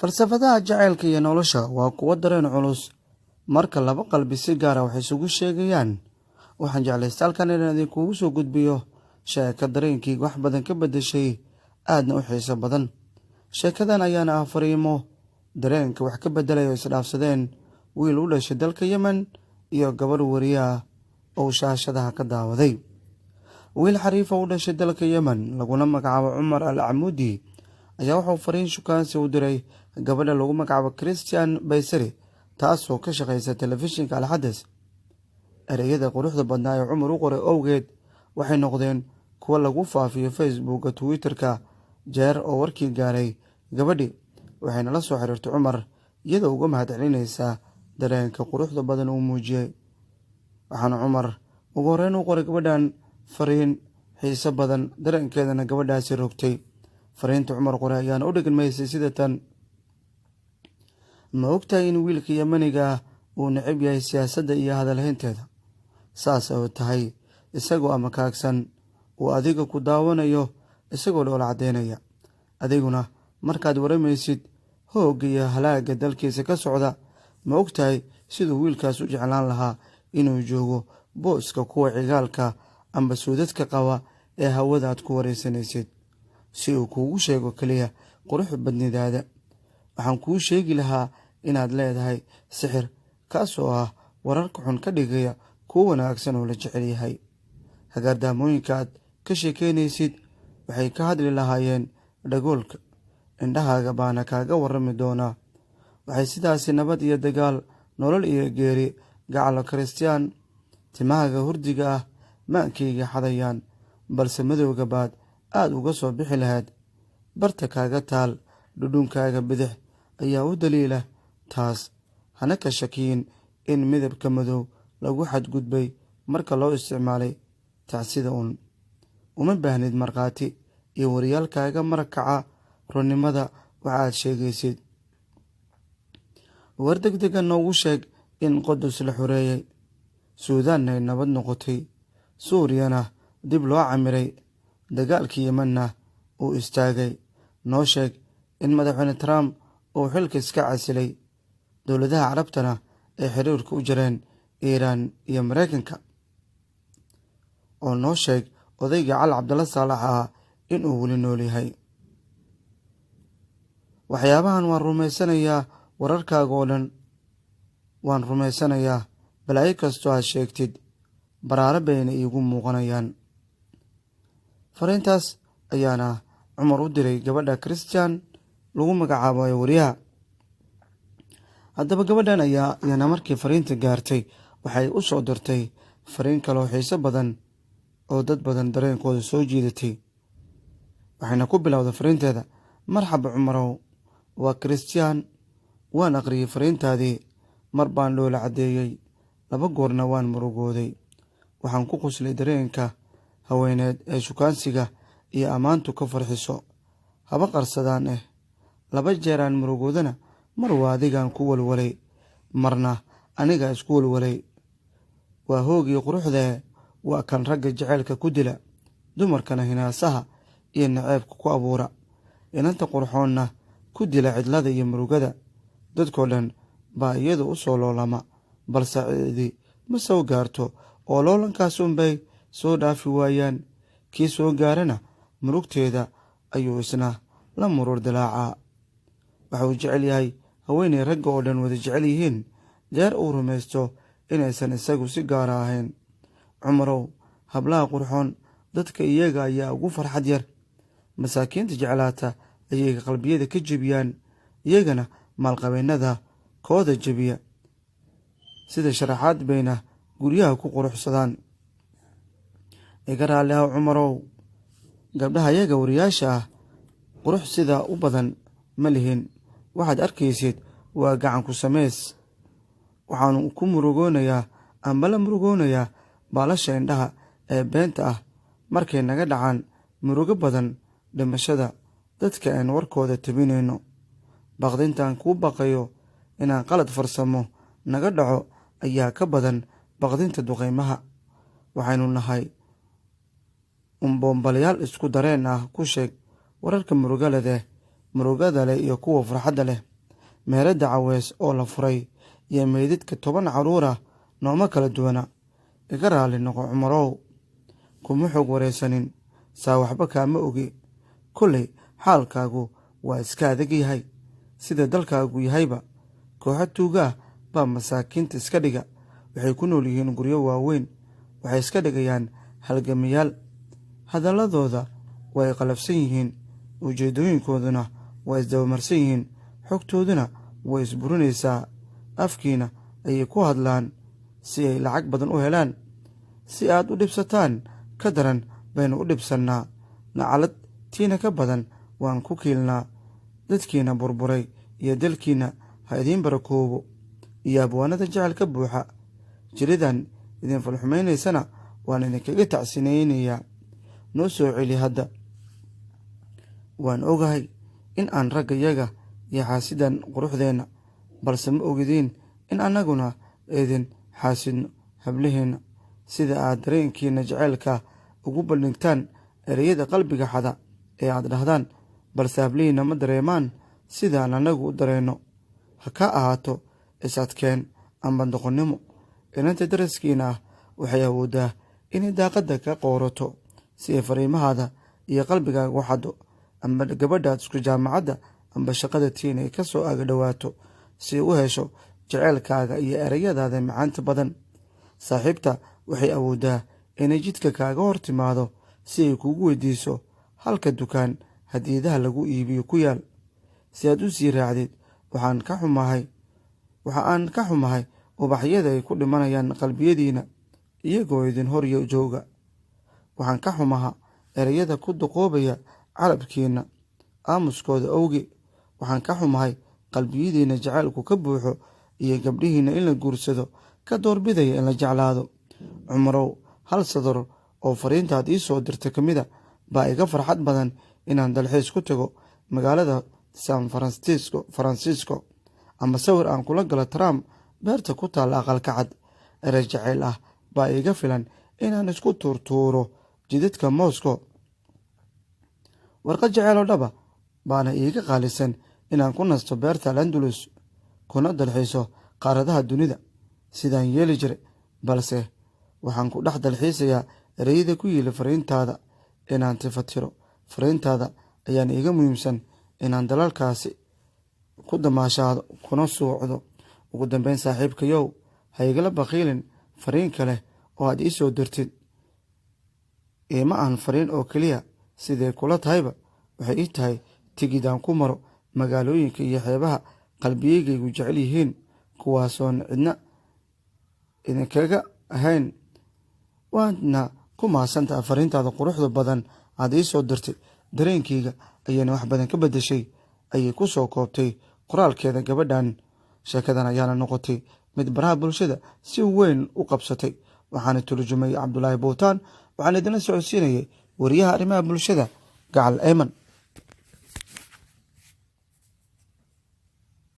falsafadaha jacaylka iyo nolosha waa kuwo dareen culus. marka laba qalbi si gaara waxay isugu sheegayaan. waxaan jeclaystay halkan inaan idinkugu soo gudbiyo sheeko dareenkayga wax badan ka beddeshay, aadna u xiiso badan. sheekadan ayaana ah fariimo dareenka wax ka beddelayo isdhaafsadeen wiil u dhashay dalka Yemen iyo gabadh wariyaha oo shaashadaha ka daawaday. wiil xariif u dhashay dalka Yemen laguna magacaabo Cumar Al-Amuudi ayaa wuxuu fariin shukaansi u diray gabadha lagu magacaabo Christian Baysari, taasoo ka shaqeysa telefishinka Al-Xadas. ereyada quruxda badnaa ee Cumar u qoray awgeed waxay noqdeen kuwo lagu faafiyo Facebook, Twitter-ka. jeer oo warkii gaaray gabadhi waxayna la soo xiriirtay Cumar iyadoo uga mahadcelinaysa dareenka quruxda badan uu muujiyay. waxaana Cumar ugu horreyn u qoray gabadhan fariin xiiso badan, dareenkeedana gabadhaasi rogtay. fariinta Cumar qoray ayaana u dhigmaysay sida tan: ma ogtahay in wiilka Yemeniga uu neceb yahay siyaasadda iyo hadalhaynteeda? saas oo tahay isagoo ama kaagsan uu adiga ku daawanayo isagoo dhoola caddeynaya. adiguna markaad waramaysid hoogga iyo halaagga dalkiisa ka socda, ma ogtahay siduu wiilkaas u jeclaan lahaa inuu joogo booska kuwa cigaalka amba suudadka qaba ee hawada aad ku wareysanaysid, si uu kuugu sheego keliya qurux badnidaada. waxaan kuu sheegi lahaa inaad leedahay sixir, kaasoo ah wararka xun ka dhigaya kuwo wanaagsan oo la jecel yahay. hagaardaamooyinka aad ka sheekeynaysid waxay ka hadli lahaayeen dhagoolka, indhahaaga baana kaaga warrami doonaa. waxay sidaasi nabad iyo dagaal, nolol iyo geeri, gacalo Christian, timahaaga hurdiga ah maankayga xadayaan, balse madowga baad aad uga soo bixi lahayd. barta kaaga taal dhudhunkaaga bidix ayaa u daliila taas. hana ka shakiyin in midabka madow lagu xadgudbay marka loo isticmaalay tacsida uma baahnid markhaati iyo wariyaalkaaga marakaca runnimada waxa aad sheegaysid. war degdega noogu sheeg in Qudus la xoreeyay, suudaanna ay nabad noqotay, suuriyana dib loo camiray, dagaalkii Yemenna uu istaagay. noo sheeg in madaxweyne Trump uu xilka iska casilay, dowladaha carabtana ay xiriirka u jireen Iiraan iyo Mareykanka. oo noo sheeg odayga Cali Cabdalla Saalax ah inuu weli nool yahay. waxyaabahan waan rumaysanayaa, wararkaaga oo dhan waan rumaysanayaa. balaayo kastoo aad sheegtid baraare bayna iigu muuqanayaan. fariintaas ayaana Cumar u diray gabadha Christian lagu magacaabo ee wariyaha. haddaba gabadhan ayaana markii fariinta gaartay waxay u soo dirtay fariin kaloo xiiso badan oo dad badan dareenkooda soo jiidatay. waxayna ku bilowday fariinteeda: marxaba Cumarow, waa Christian. waan aqriyay fariintaadii, mar baan dhoola caddeeyey, 2 goorna waan murugooday. waxaan ku quslay dareenka haweeneed ee shukaansiga iyo ammaantu ka farxiso. haba qarsadaan 2 jeeraan murugoodana, mar waa adigaan ku walwalay, marna aniga isku walwalay. waa hoogii quruxdee, waa kan ragga jaceylka ku dila, dumarkana hinaasaha iyo naceebka ku abuura, inanta qurxoonna ku dila cidlada iyo murugada. dadkoo dhan baa iyada u soo loolama, balse cidi ma soo gaarto oo loolankaas unbay soo dhaafi waayaan. kii soo gaarana murugteeda ayuu isna la murur dilaacaa. waxa uu jecel yahay haweeney ragga oo dhan wada jecel yihiin, jeer uu rumaysto inaysan isagu si gaara ahayn. Cumarow, hablaha qurxoon dadka iyaga ayaa ugu farxad yar. masaakiinta jeclaata ayay qalbiyada ka jebiyaan, iyagana maalqabeennada kooda jebiya. sida sharaxaad bayna guryaha ku quruxsadaan. iga raalli ah Cumarow, gabdhaha iyaga wariyaasha ah qurux sida u badan ma lihin. waxaad arkaysid waa gacan ku samays. waxaanu ku murugoonayaa amba la murugoonayaa baalasha indhaha ee beenta ah markay naga dhacaan murugo badan dhimashada dadka aan warkooda tabinayno. baqdintaan kuu baqayo inaan qalad farsamo naga dhaco ayaa ka badan baqdinta duqeymaha. waxaynu nahay bombalayaal isku dareen ah. ku sheeg wararka murugada leh iyo kuwa farxadda leh. meherada cawees oo la furay iyo meydadka 10 caruur ah nooma kala duwana. Iga raali noqo Cumarow, kuma xog wareysanin, saa waxba kaama ogi. Kulley xaalkaagu waa iska adag yahay, sida dalkaagu yahayba. Kooxo tuuga ah baa masaakiinta iska dhiga, waxay ku nool yihiin guryo waaweyn, waxay iska dhigayaan halgamayaal. Hadaladooda way qalafsan yihiin, ujeedooyinkooduna way isdabamarsan yihiin, xogtooduna way isburinaysaa. Afkiina ayay ku hadlaan si ay lacag badan u helaan. Si aad u dhibsataan ka daran baynu u dhibsannaa, nacalad tiina ka badan waan ku kiilnaa. Dadkiina burburay iyo dalkiina ha idiin barakoobo, iyo abwaanada jecel ka buuxa. Jiridan idin falxumaynaysana waan idinkaga tacsinaynayaa. Noo soo celi hadda. Waan ogahay in aan raggayaga iyo xaasidan quruxdeenna, balse ma ogidiin in annaguna idin xaasidno hablaheena. Sida aad dareenkiina jaceylka ugu bandhigtaan ereyada qalbiga xada ee aad dhahdaan, balse hablihiina ma dareemaan sidaan annagu u dareenno. Ha ka ahaato is-adkeen amba doqonnimo. Inanta daraskiina ah waxay awooddaa inay daaqadda ka qoorato si ay fariimahaada iyo qalbigaaga u xaddo, amba gabadhaad isku jaamacadda amba shaqada tiin ay ka soo aga dhowaato si ay u hesho jaceylkaaga iyo ereyadaada macaanta badan. Saaxiibta waxay awooddaa inay jidka kaaga hor timaado si ay kugu weydiiso halka dukaan hadiyadaha lagu iibiyo ku yaal. Si aad u sii raacdid, waxa aan ka xumahay ubaxyada ay ku dhimanayaan qalbiyadiina iyagoo idin hor jooga. Waxaan ka xumaha ereyada ku duqoobaya carabkiina aamuskooda awgi. Waxaan ka xumahay qalbiyadiina jacaylku ka buuxo iyo gabdhihiina in la guursado ka doorbidaya in la jeclaado. Cumarow, hal sadar oo fariintaad ii soo dirta ka mida baa iga farxad badan inaan dalxiis ku tago magaalada San Francisco ama sawir aan kula galo Trump beerta ku taal aqalka cad. Erey jacayl ah baa iga filan inaan isku tuurtuuro jidadka Moscow. Warqad jacayl oo dhaba baana iiga qaalisan inaan ku nasto beerta Andalus kuna dalxiiso qaaradaha dunida sidaan yeeli jiray, balse waxaan ku dhex dalxiisayaa ereyada ku yili fariintaada. Inaan tifatiro fariintaada ayaan iiga muhiimsan inaan dalalkaasi ku damaashaado kuna suucdo. Ugu dambeyn saaxiibkayow, ha igala baqiilin fariin kale oo aad ii soo dirtid. Ma aan fariin oo keliya, sidee kula tahayba waxay ii tahay tigid aan ku maro magaalooyinka iyo xeebaha qalbiyagaygu jecel yihiin, kuwaasoon cidna idinkaga ahayn. Waadna ku mahadsantahay fariintaada quruxda badan aad ii soo dirtay. Dareenkayga ayayna wax badan ka beddeshay, ayay ku soo koobtay qoraalkeeda gabadhan. Sheekadan ayaana noqotay mid baraha bulshada si weyn u qabsatay. Waxaana turjumay Cabdulaahi Bowtaan, waxaan idinla socodsiinayay wariyaha arrimaha bulshada Gacal Ayman.